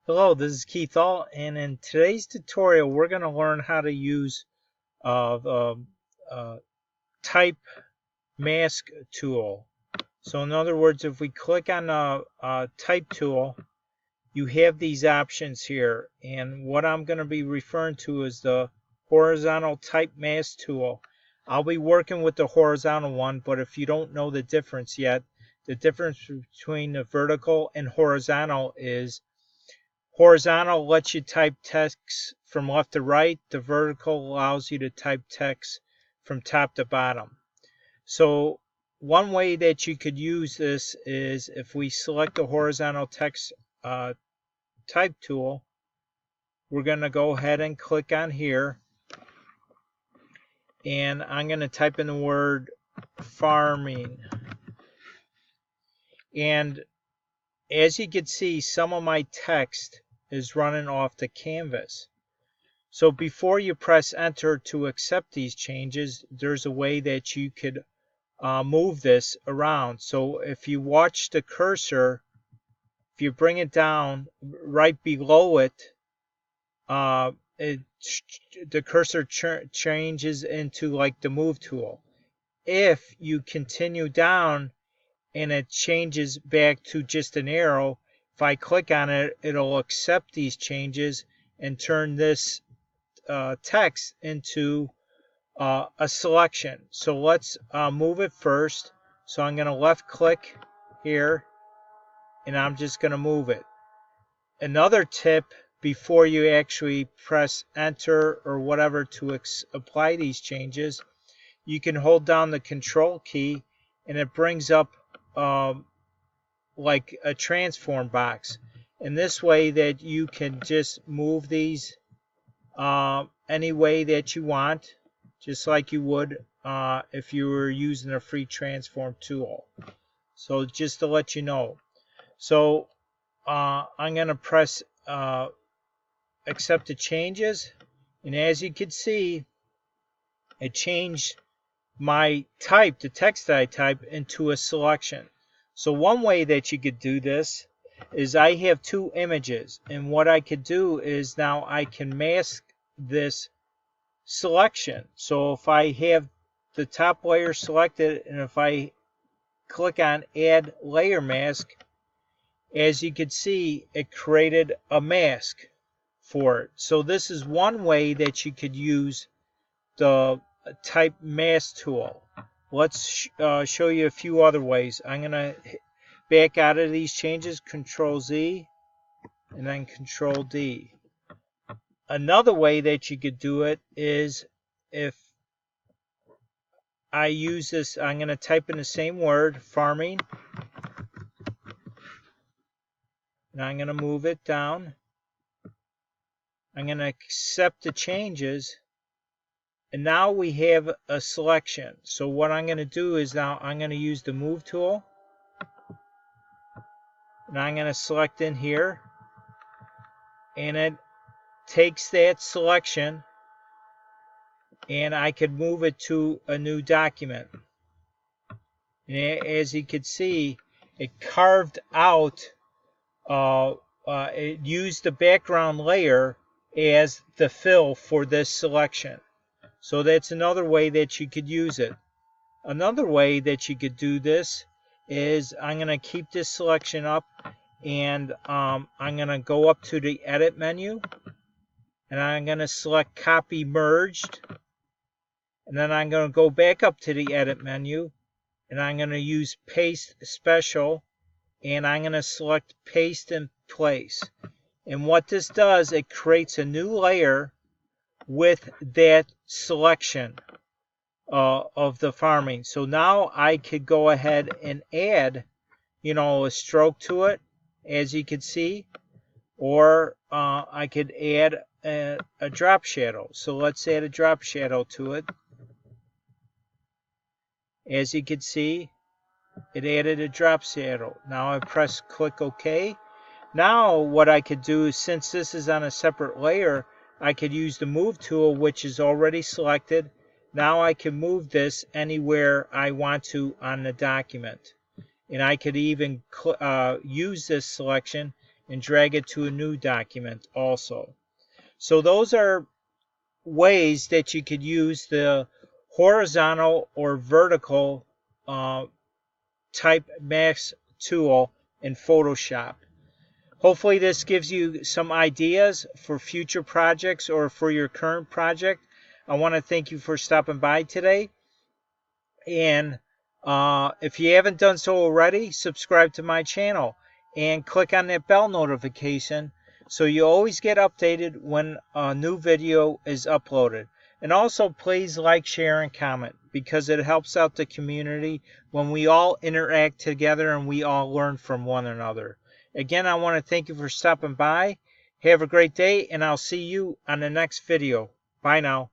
Hello, this is Keith All, and in today's tutorial, we're going to learn how to use the type mask tool. So in other words, if we click on the type tool, you have these options here, and what I'm going to be referring to is the horizontal type mask tool. I'll be working with the horizontal one, but if you don't know the difference yet, the difference between the vertical and horizontal is horizontal lets you type text from left to right. The vertical allows you to type text from top to bottom. So one way that you could use this is if we select the horizontal text type tool, we're going to go ahead and click on here, and I'm going to type in the word farming. And as you can see, some of my text is running off the canvas. So before you press enter to accept these changes, there's a way that you could move this around. So if you watch the cursor, if you bring it down right below it, the cursor changes into like the move tool. If you continue down and it changes back to just an arrow, if I click on it, it'll accept these changes and turn this text into a selection. So let's move it first. So I'm going to left click here, and I'm just going to move it. Another tip before you actually press enter or whatever to apply these changes, you can hold down the control key and it brings up like a transform box. And this way that you can just move these any way that you want, just like you would if you were using a free transform tool. So just to let you know. So I'm going to press accept the changes, and as you can see, it changed my type, the text that I type, into a selection. So one way that you could do this is I have two images, and what I could do is now I can mask this selection. So if I have the top layer selected, and if I click on add layer mask, as you can see, it created a mask for it. So this is one way that you could use the type mask tool. Let's show you a few other ways. I'm going to back out of these changes, Control Z, and then Control D. Another way that you could do it is if I use this, I'm going to type in the same word, farming, and I'm going to move it down. I'm going to accept the changes, and now we have a selection. So what I'm going to do is now I'm going to use the move tool, and I'm going to select in here, and it takes that selection, and I could move it to a new document. And as you can see, it carved out, it used the background layer as the fill for this selection. So that's another way that you could use it. Another way that you could do this is I'm going to keep this selection up, and I'm going to go up to the edit menu, and I'm going to select copy merged, and then I'm going to go back up to the edit menu, and I'm going to use paste special, and I'm going to select paste in place. And what this does, it creates a new layer with that selection of the farming. So now I could go ahead and add, a stroke to it, as you can see, or I could add a drop shadow. So let's add a drop shadow to it. As you can see, it added a drop shadow. Now I press click OK. Now what I could do is, since this is on a separate layer, I could use the move tool, which is already selected. Now I can move this anywhere I want to on the document. And I could even use this selection and drag it to a new document also. So those are ways that you could use the horizontal or vertical type mask tool in Photoshop. Hopefully this gives you some ideas for future projects or for your current project. I want to thank you for stopping by today. And if you haven't done so already, subscribe to my channel and click on that bell notification so you always get updated when a new video is uploaded. And also please like, share, and comment because it helps out the community when we all interact together and we all learn from one another. Again, I want to thank you for stopping by. Have a great day, and I'll see you on the next video. Bye now.